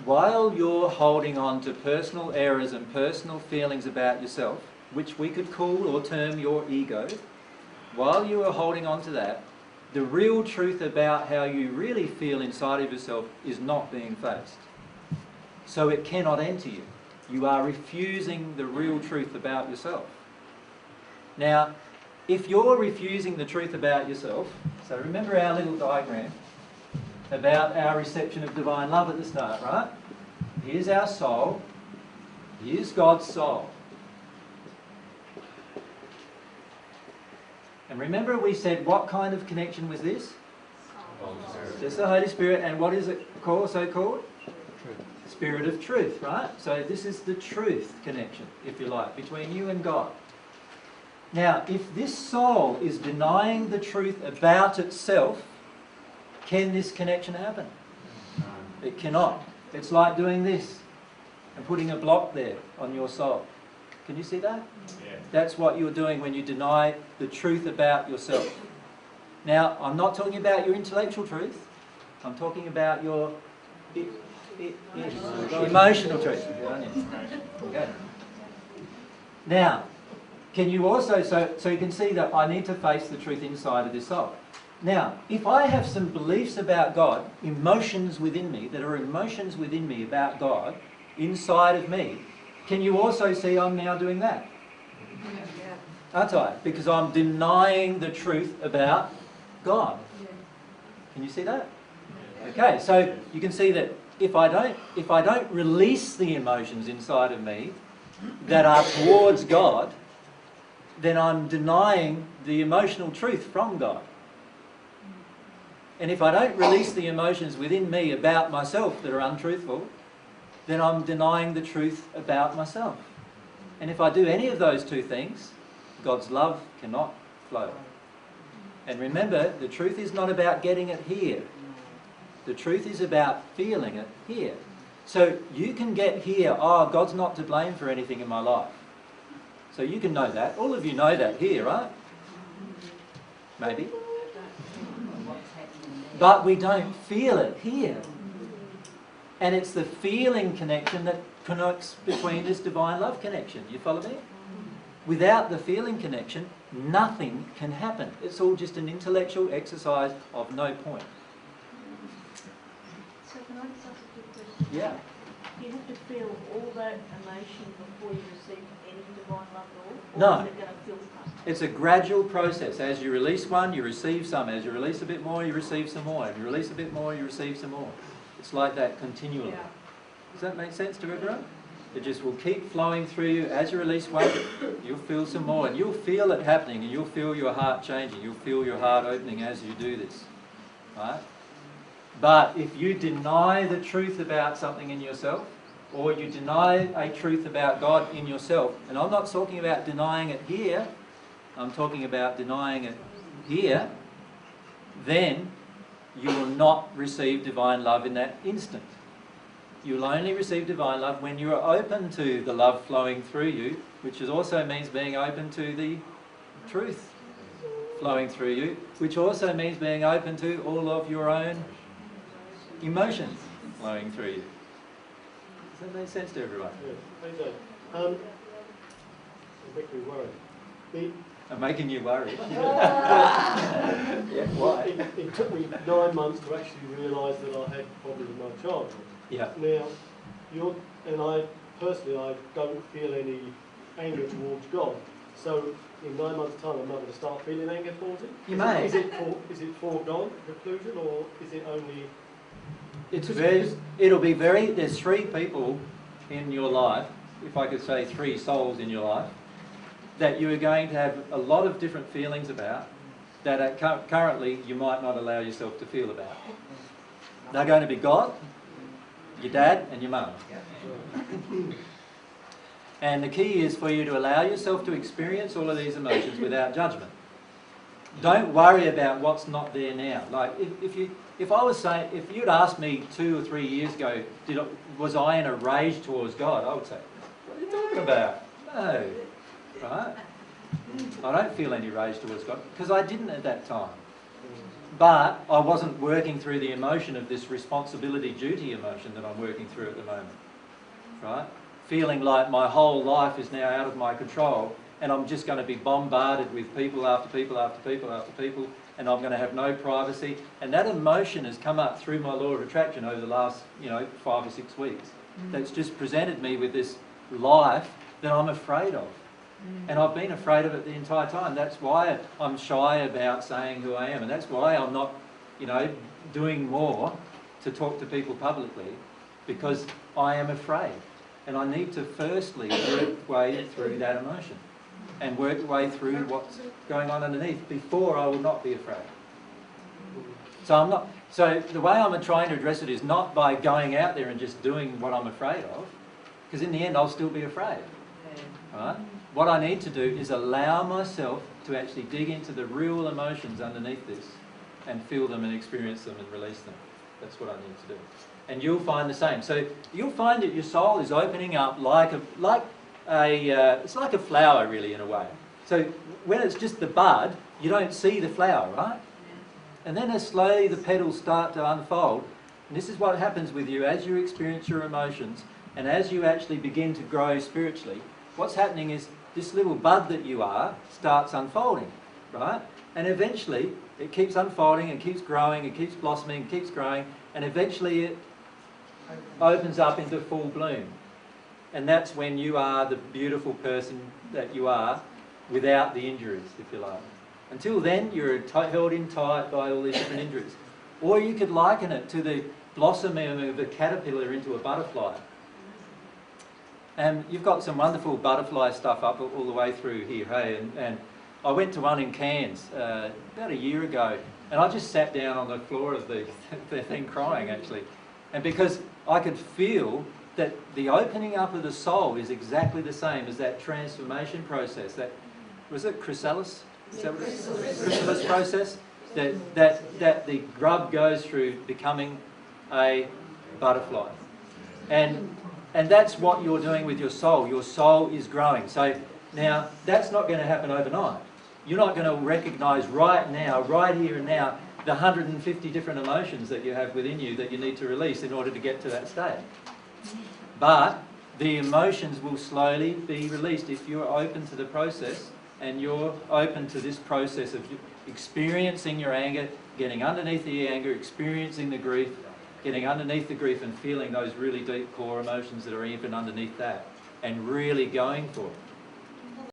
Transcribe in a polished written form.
while you're holding on to personal errors and personal feelings about yourself, which we could call or term your ego, while you are holding on to that, the real truth about how you really feel inside of yourself is not being faced. So it cannot enter you. You are refusing the real truth about yourself. Now, if you're refusing the truth about yourself, so remember our little diagram about our reception of divine love at the start, right? Here's our soul. Here's God's soul. And remember we said what kind of connection was this? Just the Holy Spirit. And what is it also called? Truth. Spirit of truth, right? So this is the truth connection, if you like, between you and God. Now, if this soul is denying the truth about itself, can this connection happen? It cannot. It's like doing this and putting a block there on your soul. Can you see that? Yeah. That's what you're doing when you deny the truth about yourself. Now, I'm not talking about your intellectual truth. I'm talking about your emotional truth. Okay. Now, can you also, so you can see that I need to face the truth inside of this soul. Now, if I have some beliefs about God, emotions within me, that are emotions within me about God, inside of me, can you also see I'm now doing that? Yeah. Aren't I? Because I'm denying the truth about God. Can you see that? Okay, so you can see that if I don't release the emotions inside of me that are towards God, then I'm denying the emotional truth from God. And if I don't release the emotions within me about myself that are untruthful, then I'm denying the truth about myself. And if I do any of those two things, God's love cannot flow. And remember, the truth is not about getting it here. The truth is about feeling it here. So you can get here, oh, God's not to blame for anything in my life. So you can know that. All of you know that here, right? Maybe. But we don't feel it here. And it's the feeling connection that connects between this divine love connection. You follow me? Without the feeling connection, nothing can happen. It's all just an intellectual exercise of no point. So can I just ask a quick question? Yeah. Do you have to feel all that emotion before you receive any divine love at all? Or No. is it going to feel fast? It's a gradual process. As you release one, you receive some. As you release a bit more, you receive some more. As you release a bit more, you receive some more. It's like that continually. Yeah. Does that make sense to everyone? It just will keep flowing through you. As you release one, you'll feel some more. And you'll feel it happening. And you'll feel your heart changing. You'll feel your heart opening as you do this. Right? But if you deny the truth about something in yourself, or you deny a truth about God in yourself, and I'm not talking about denying it here, I'm talking about denying it here, then you will not receive divine love in that instant. You will only receive divine love when you are open to the love flowing through you, which also means being open to the truth flowing through you, which also means being open to all of your own emotions flowing through you. Does that make sense to everyone? Yes, it does. It makes me worried. I'm making you worried. Yeah, why? It took me 9 months to actually realise that I had problems in my childhood. Yeah. Now, I don't feel any anger towards God. So in 9 months' time, I'm not going to start feeling anger towards it. You may. Is it for God, conclusion, or is it only? There's three people in your life, if I could say 3 souls in your life, that you are going to have a lot of different feelings about that currently you might not allow yourself to feel about. They're going to be God, your dad and your mum. And the key is for you to allow yourself to experience all of these emotions without judgment. Don't worry about what's not there now. Like if you'd asked me 2 or 3 years ago, was I in a rage towards God? I would say, what are you talking about? No, right? I don't feel any rage towards God because I didn't at that time. but I wasn't working through the emotion of this responsibility duty emotion that I'm working through at the moment, right? Feeling like my whole life is now out of my control and I'm just going to be bombarded with people after people after people after people, and I'm going to have no privacy. And that emotion has come up through my law of attraction over the last, 5 or 6 weeks. That's just presented me with this life that I'm afraid of. And I've been afraid of it the entire time. That's why I'm shy about saying who I am, and that's why I'm not, doing more to talk to people publicly, because I am afraid. And I need to firstly work way through that emotion and work way through what's going on underneath before I will not be afraid. So the way I'm trying to address it is not by going out there and just doing what I'm afraid of, because in the end I'll still be afraid. Right? What I need to do is allow myself to actually dig into the real emotions underneath this and feel them and experience them and release them. That's what I need to do. And you'll find the same. So you'll find that your soul is opening up it's like a flower, really, in a way. So when it's just the bud, you don't see the flower, right? And then as slowly the petals start to unfold, and this is what happens with you as you experience your emotions and as you actually begin to grow spiritually. What's happening is this little bud that you are starts unfolding, right? And eventually it keeps unfolding and keeps growing and keeps blossoming and keeps growing, and eventually it opens up into full bloom. And that's when you are the beautiful person that you are without the injuries, if you like. Until then, you're held in tight by all these different injuries. Or you could liken it to the blossoming of a caterpillar into a butterfly. And you've got some wonderful butterfly stuff up all the way through here, hey? And I went to one in Cairns about a year ago, and I just sat down on the floor of the thing crying, actually. And because I could feel that the opening up of the soul is exactly the same as that transformation process. That was it, chrysalis? Is that what it is? Chrysalis process? That the grub goes through becoming a butterfly. And that's what you're doing with your soul. Your soul is growing. So now, that's not going to happen overnight. You're not going to recognise right now, right here and now, the 150 different emotions that you have within you that you need to release in order to get to that state. But the emotions will slowly be released if you're open to the process and you're open to this process of experiencing your anger, getting underneath the anger, experiencing the grief, getting underneath the grief and feeling those really deep core emotions that are even underneath that, and really going for it.